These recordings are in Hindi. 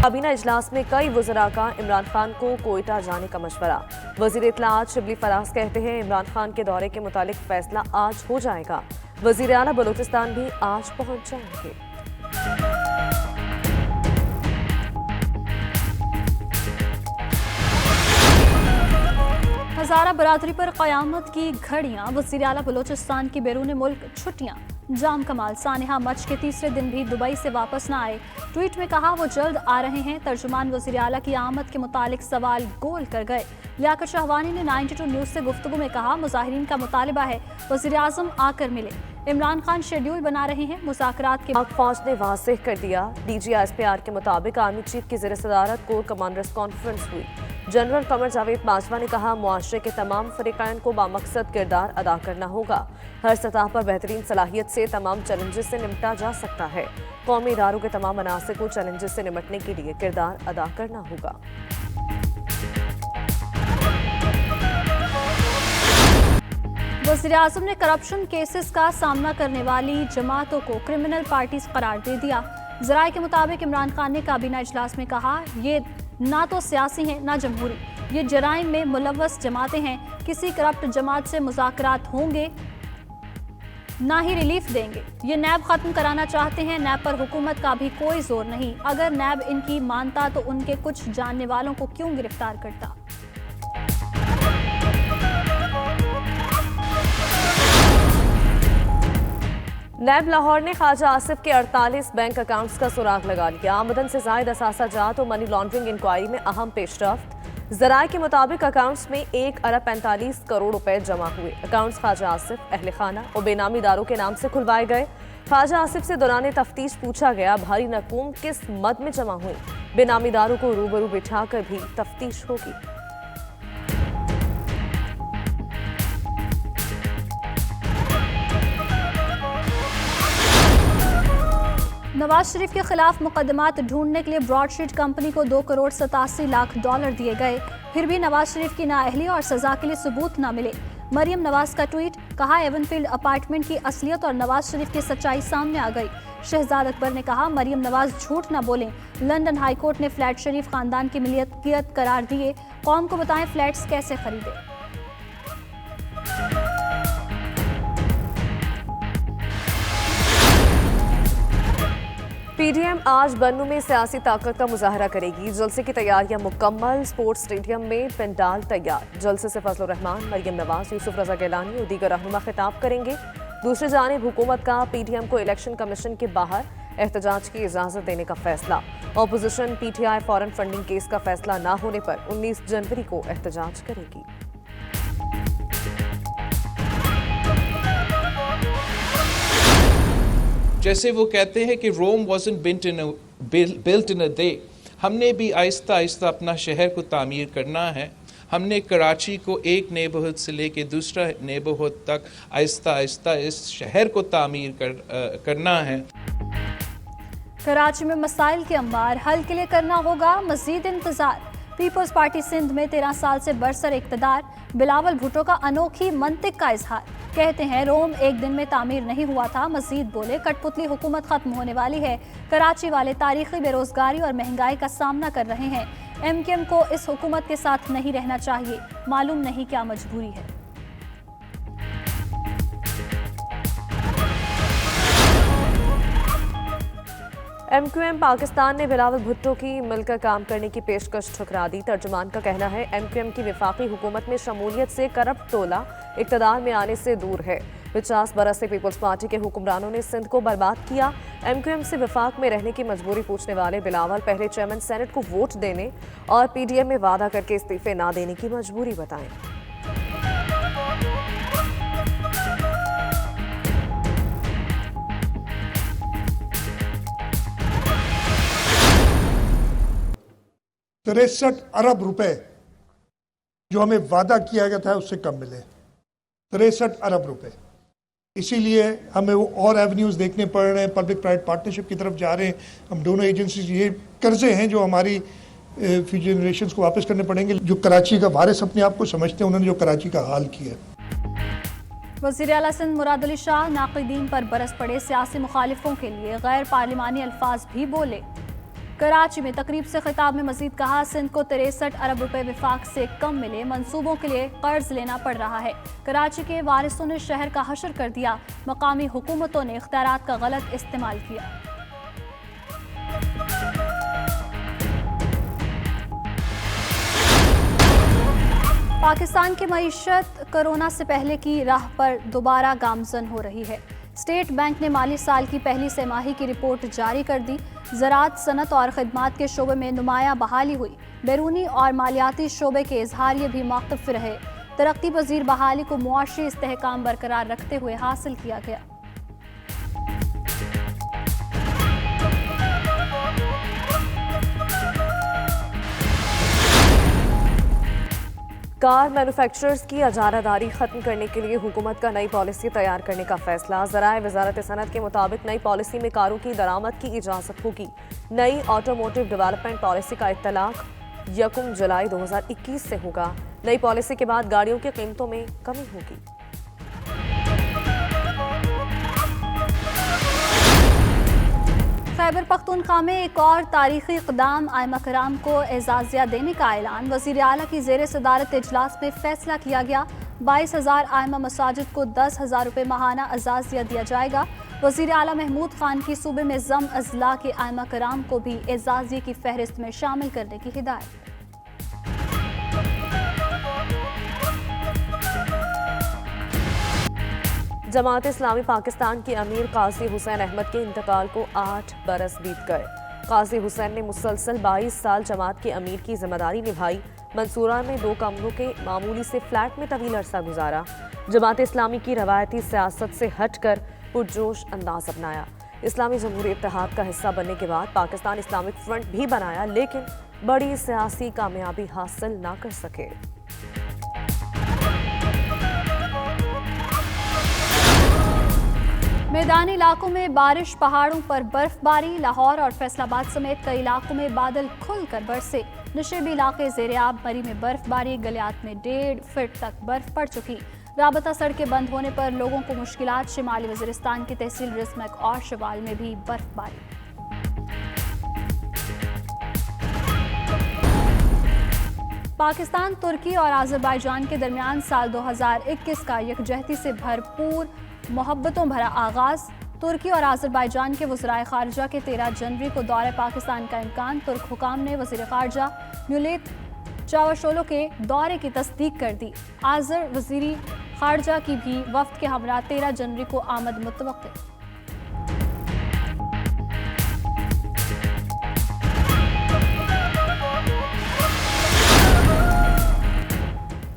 काबीना इजलास में कई वज़रा का इमरान खान को कोयटा जाने का मशवरा। वज़ीर इत्तलाआत शिबली फराज कहते हैं इमरान खान के दौरे के मुतालिक फैसला आज हो जाएगा। वज़ीर आला बलूचिस्तान भी आज पहुंच जाएंगे। हज़ारा बरादरी पर क़यामत की घड़ियां, वज़ीर आला बलूचिस्तान की बैरून मुल्क छुट्टियां। जाम कमाल सानिहा मच के तीसरे दिन भी दुबई से वापस न आए। ट्वीट में कहा वो जल्द आ रहे हैं। तर्जुमान वज़ीर आला की आमद के मुतालिक सवाल गोल कर गए। लियाकत शाहवानी ने 92 न्यूज़ से गुफ्तगू में कहा मुज़ाहिरीन का मुतालिबा है वज़ीर आज़म आकर मिले। इमरान खान शेड्यूल बना रहे हैं। मुज़ाकरात के पाक फौज ने वाज़ेह कर दिया। DGSPR के मुताबिक आर्मी चीफ की ज़ेर सदारत कोर कमांडर्स कॉन्फ्रेंस हुई। जनरल कमर जावेद बाजवा ने कहा मुआशरे के तमाम फरीक़ैन को बामकसद किरदार अदा करना होगा। हर सतह पर बेहतरीन सलाहियत से तमाम चैलेंजेस से निपटा जा सकता है। कौमी इदारों के तमाम अनासर को चैलेंजेस से निपटने के लिए किरदार अदा करना होगा। वज़ीर आज़म ने करप्शन केसेस का सामना करने वाली जमातों को क्रिमिनल पार्टीज करार दे दिया। ज़राए के मुताबिक इमरान खान ने काबीना इजलास में कहा ये ना तो सियासी हैं ना जमहूरी, ये जराइम में मुलव्वस जमातें हैं। किसी करप्ट जमात से मुज़ाकरात होंगे ना ही रिलीफ देंगे। ये नैब ख़त्म कराना चाहते हैं। नैब पर हुकूमत का भी कोई जोर नहीं। अगर नैब इनकी मानता तो उनके कुछ जानने वालों को क्यों गिरफ्तार करता। नैब लाहौर ने ख्वाजा आसिफ के 48 बैंक अकाउंट्स का सुराग लगा लिया। आमदन से जायद असासा जात और मनी लॉन्ड्रिंग इंक्वायरी में अहम पेशरफ्त। ज़राए के मुताबिक अकाउंट्स में 1 अरब 45 करोड़ रुपए जमा हुए। अकाउंट्स ख्वाजा आसिफ, अहले खाना और बेनामी दारों के नाम से खुलवाए गए। ख्वाजा आसिफ से दौरान तफ्तीश पूछा गया भारी रकूम किस मद में जमा हुई। बेनामी दारों को रूबरू बिठाकर भी तफ्तीश होगी। नवाज शरीफ के खिलाफ मुकदमात ढूंढने के लिए ब्रॉडशीट कंपनी को 2 करोड़ 87 लाख डॉलर दिए गए। फिर भी नवाज शरीफ की नाअहली और सजा के लिए सबूत न मिले। मरियम नवाज का ट्वीट, कहा एवनफील्ड अपार्टमेंट की असलियत और नवाज शरीफ की सच्चाई सामने आ गई। शहजाद अकबर ने कहा मरियम नवाज झूठ न बोलें। लंदन हाईकोर्ट ने फ्लैट शरीफ खानदान की मिल्कियत करार दिए। कौम को बताएं फ्लैट्स कैसे खरीदे। PDM आज बन्नू में सियासी ताकत का मुजाहरा करेगी। जलसे की तैयारियां मुकम्मल। स्पोर्ट्स स्टेडियम में पंडाल तैयार। जलसे से फजलुर रहमान, मरियम नवाज, यूसुफ रजा गिलानी और दीगर रहनुमा खिताब करेंगे। दूसरी जानिब हुकूमत का PDM को इलेक्शन कमीशन के बाहर एहतजाज की इजाजत देने का फैसला। Opposition PTI foreign funding case का फैसला न होने पर 19 जनवरी को एहतजाज करेगी। जैसे वो कहते हैं कि Rome wasn't built in a day, हमने भी आहिस्ता आहिस्ता अपना शहर को तामीर करना है। हमने कराची को एक नेबरहुड से लेके दूसरा नेबरहुड तक आहिस्ता आहिस्ता इस शहर को तामीर करना है। कराची में मसाइल के अंबार, हल के लिए करना होगा मजीद इंतजार। पीपल्स पार्टी सिंध में 13 साल से बरसर इक़्तिदार। बिलावल भुट्टो का अनोखी मंतिक का इजहार, कहते हैं रोम एक दिन में तामीर नहीं हुआ था। मजीद बोले कठपुतली हुकूमत खत्म होने वाली है। कराची वाले तारीखी बेरोजगारी और महंगाई का सामना कर रहे हैं। MKM को इस हुकूमत के साथ नहीं रहना चाहिए। मालूम नहीं क्या मजबूरी है। MQM पाकिस्तान ने बिलावल भुट्टो की मिलकर काम करने की पेशकश ठुकरा दी। तर्जुमान का कहना है MQM की वफाकी हुकूमत में शमूलियत से करप्ट टोला इक़्तिदार में आने से दूर है। 50 बरस से पीपल्स पार्टी के हुक्मरानों ने सिंध को बर्बाद किया। MQM से वफाक में रहने की मजबूरी पूछने वाले बिलावल पहले चेयरमैन सेनेट को वोट देने और PDM में वादा करके इस्तीफे ना देने की मजबूरी बताएं। ₹63 अरब रुपए जो हमें वादा किया गया था उससे कम मिले। 63 अरब रुपए। इसीलिए हमें वो और एवेन्यूज़ देखने पड़ रहे हैं। पब्लिक प्राइवेट पार्टनरशिप की तरफ जा रहे हैं। हम दोनों एजेंसीज, ये कर्जे हैं जो हमारी फ्यूचर जनरेशंस को वापस करने पड़ेंगे। जो कराची का वारिस अपने आप को समझते हैं, उन्होंने जो कराची का हाल किया है। वज़ीर आला सिंध मुराद अली शाह नाक़िदीन पर बरस पड़े। सियासी मुखालिफों के लिए गैर पार्लिमानी अल्फाज भी बोले। कराची में तकरीब से खिताब में मजीद कहा, सिंध को 63 अरब रुपए विफाक से कम मिले, मंसूबों के लिए कर्ज लेना पड़ रहा है। कराची के वारिसों ने शहर का हशर कर दिया, मकामी हुकूमतों ने इख्तियारात का गलत इस्तेमाल किया। पाकिस्तान की मईशत कोरोना से पहले की राह पर दोबारा गामजन हो रही है। स्टेट बैंक ने माली साल की पहली तिमाही की रिपोर्ट जारी कर दी। ज़राअत, सनत और खिदमात के शोबे में नुमायां बहाली हुई। बैरूनी और मालियाती शोबे के इजहारिये भी मौक़िफ़ रहे। तरक्की पजीर बहाली को मुआशी इस्तेहकाम बरकरार रखते हुए हासिल किया गया। कार मैन्युफैक्चरर्स की अजारादारी खत्म करने के लिए हुकूमत का नई पॉलिसी तैयार करने का फैसला। ज़राए वज़ारत सनत के मुताबिक नई पॉलिसी में कारों की दरामद की इजाज़त होगी। नई ऑटोमोटिव डेवलपमेंट पॉलिसी का इत्तलाक 1 जुलाई 2021 से होगा। नई पॉलिसी के बाद गाड़ियों की कीमतों में कमी होगी। खैबर पख्तूनख्वा में एक और तारीखी इक़दाम, आइमा कराम को एजाज़िया देने का ऐलान। वज़ीर आला की ज़ेर सदारत इजलास में फैसला किया गया। 22,000 आइमा मसाजिद को 10,000 रुपये माहाना एजाज़िया दिया जाएगा। वज़ीर आला महमूद खान की सूबे में ज़म अज़ला के आइमा कराम को भी एजाज़िया की फहरिस्त में शामिल करने की हिदायत। जमात इस्लामी पाकिस्तान के अमीर काजी हुसैन अहमद के इंतकाल को 8 बरस बीत गए। काजी हुसैन ने मुसलसल 22 साल जमात के अमीर की जिम्मेदारी निभाई। मंसूरा में 2 कमरों के मामूली से फ्लैट में तवील अरसा गुजारा। जमात इस्लामी की रवायती सियासत से हटकर पुरजोश अंदाज अपनाया। इस्लामी जमहूरी इत्तेहाद का हिस्सा बनने के बाद पाकिस्तान इस्लामिक फ्रंट भी बनाया, लेकिन बड़ी सियासी कामयाबी हासिल ना कर सके। मैदानी इलाकों में बारिश, पहाड़ों पर बर्फबारी। लाहौर और फैसलाबाद समेत कई इलाकों में बादल खुलकर बरसे। नशेबी इलाके ज़ेर-ए-आब। मरी में बर्फबारी, गलियात में 1.5 फीट तक बर्फ पड़ चुकी। राबता सड़कें बंद होने पर लोगों को मुश्किलात। शिमाली वज़ीरिस्तान की तहसील रिस्मक और शवाल में भी बर्फबारी। पाकिस्तान, तुर्की और आज़रबाईजान के दरमियान साल 2021 का यकजहती से भरपूर मोहब्बतों भरा आगाज। तुर्की और आज़रबाईजान के वज़राए ख़ारजा के 13 जनवरी को दौरे पाकिस्तान का इम्कान। तुर्क हुकाम ने वज़ीर ख़ारजा म्यूलेत चावशोलो के दौरे की तस्दीक कर दी। आज़र वज़ीर ख़ारजा की भी वफ़द के हमरा 13 जनवरी को आमद मुतवक्किल।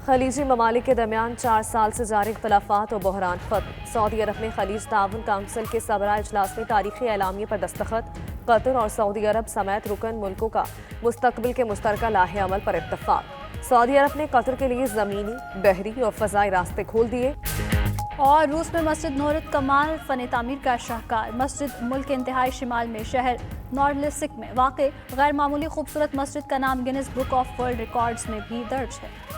खलीजी ममालिक के दरमियान 4 साल से जारी इख्तलाफात और बहरान खत्म। सऊदी अरब में खलीज ताउन काउंसिल के सबरा इजलास में तारीखी एलामिये पर दस्तखत। कतर और सऊदी अरब समेत रुकन मुल्कों का मुस्तकबिल के मुश्तरका लाहे अमल पर इत्तफाक। सऊदी अरब ने कतर के लिए ज़मीनी, बहरी और फ़ज़ाई रास्ते खोल दिए। और रूस में मस्जिद नूरुत कमाल फ़न तामीर का शाहकार। मस्जिद मुल्क के इंतहाई शिमाल में शहर नॉर्लिसिक में वाक़ गैर मामूली खूबसूरत मस्जिद का नाम Guinness book of world records में भी दर्ज है।